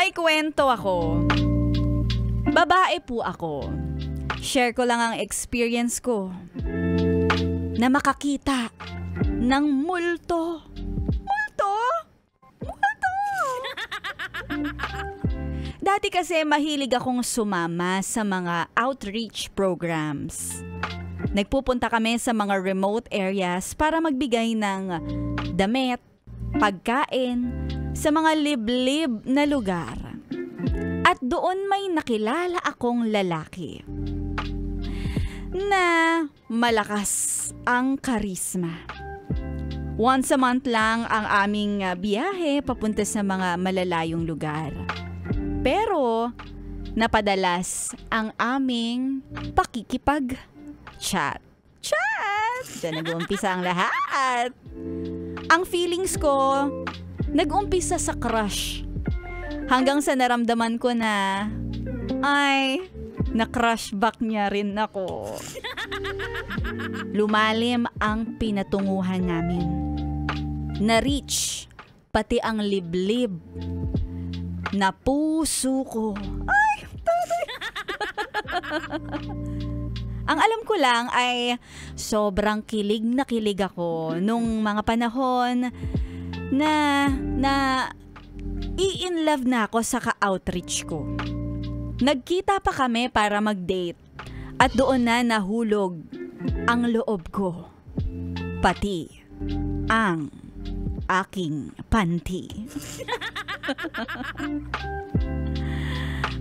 May kwento ako. Babae po ako. Share ko lang ang experience ko na makakita ng multo. Multo? Multo! Dati kasi mahilig akong sumama sa mga outreach programs. Nagpupunta kami sa mga remote areas para magbigay ng damit, pagkain, sa mga liblib na lugar. At doon may nakilala akong lalaki na malakas ang karisma. Once a month lang ang aming biyahe papunta sa mga malalayong lugar. Pero napadalas ang aming pakikipag-chat. Diyan nag-uumpisa ang lahat. Ang feelings ko, nag-umpisa sa crush. Hanggang sa naramdaman ko na, na-crush back niya rin ako. Lumalim ang pinatunguhan namin. Na-reach pati ang liblib na puso ko. Ang alam ko lang ay sobrang kilig na kilig ako nung mga panahon na i-in love na ako sa ka-outreach ko. Nagkita pa kami para mag-date at doon na nahulog ang loob ko. Pati ang aking panty.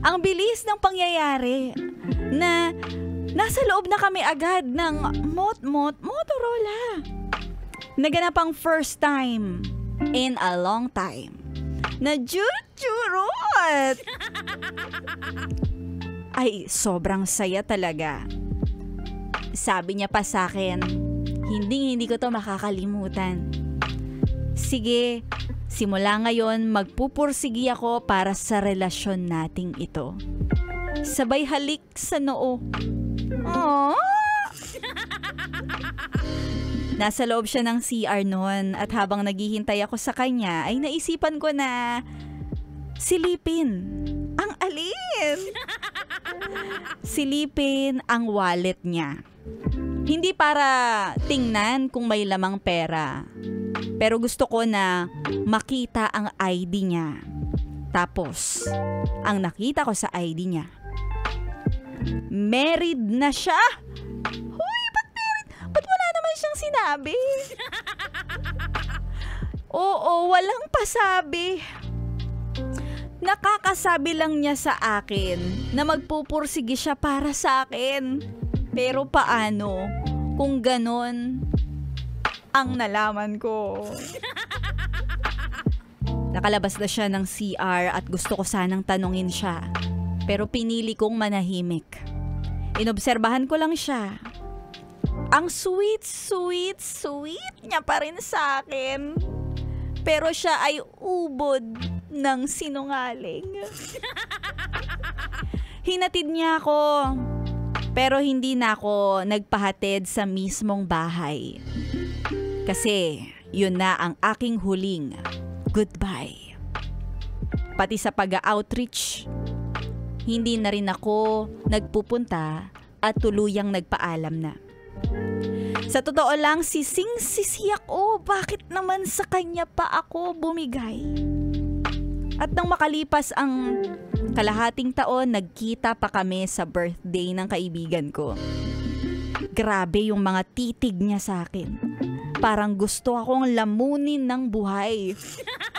Ang bilis ng pangyayari na nasa loob na kami agad ng Motorola. Naganap ang first time in a long time na jurot. Ay, sobrang saya talaga. Sabi niya pa sa akin, hindi ko to makakalimutan. Sige, simula ngayon magpupursigi ako para sa relasyon nating ito. Sabay halik sa noo. Aww. Nasa loob siya ng CR noon at habang naghihintay ako sa kanya ay naisipan ko na silipin. Ang alin! Silipin ang wallet niya. Hindi para tingnan kung may lamang pera. Pero gusto ko na makita ang ID niya. Tapos, ang nakita ko sa ID niya, married na siya. Hoy, ba't married? Ba't wala naman siyang sinabi? Oo, walang pasabi. Nakakasabi lang niya sa akin na magpupursige siya para sa akin. Pero paano kung ganon ang nalaman ko? Nakalabas na siya ng CR at gusto ko sanang tanungin siya. Pero pinili kong manahimik. Inobserbahan ko lang siya. Ang sweet niya pa rin sa akin. Pero siya ay ubod ng sinungaling. Hinatid niya ako. Pero hindi na ako nagpahatid sa mismong bahay. Kasi yun na ang aking huling goodbye. Pati sa pag-outreach, hindi na rin ako nagpupunta at tuluyang nagpaalam na. Sa totoo lang, sising-sisi ako. Bakit naman sa kanya pa ako bumigay? At nang makalipas ang kalahating taon, nagkita pa kami sa birthday ng kaibigan ko. Grabe yung mga titig niya sa akin. Parang gusto akong lamunin ng buhay.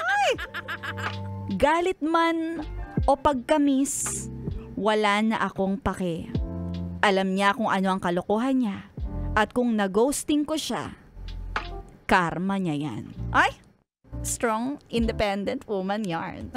Ay! Galit man o pagkamis, wala na akong pake. Alam niya kung ano ang kalokohan niya. At kung na-ghosting ko siya, karma niya yan. Ay! Strong, independent woman yarn.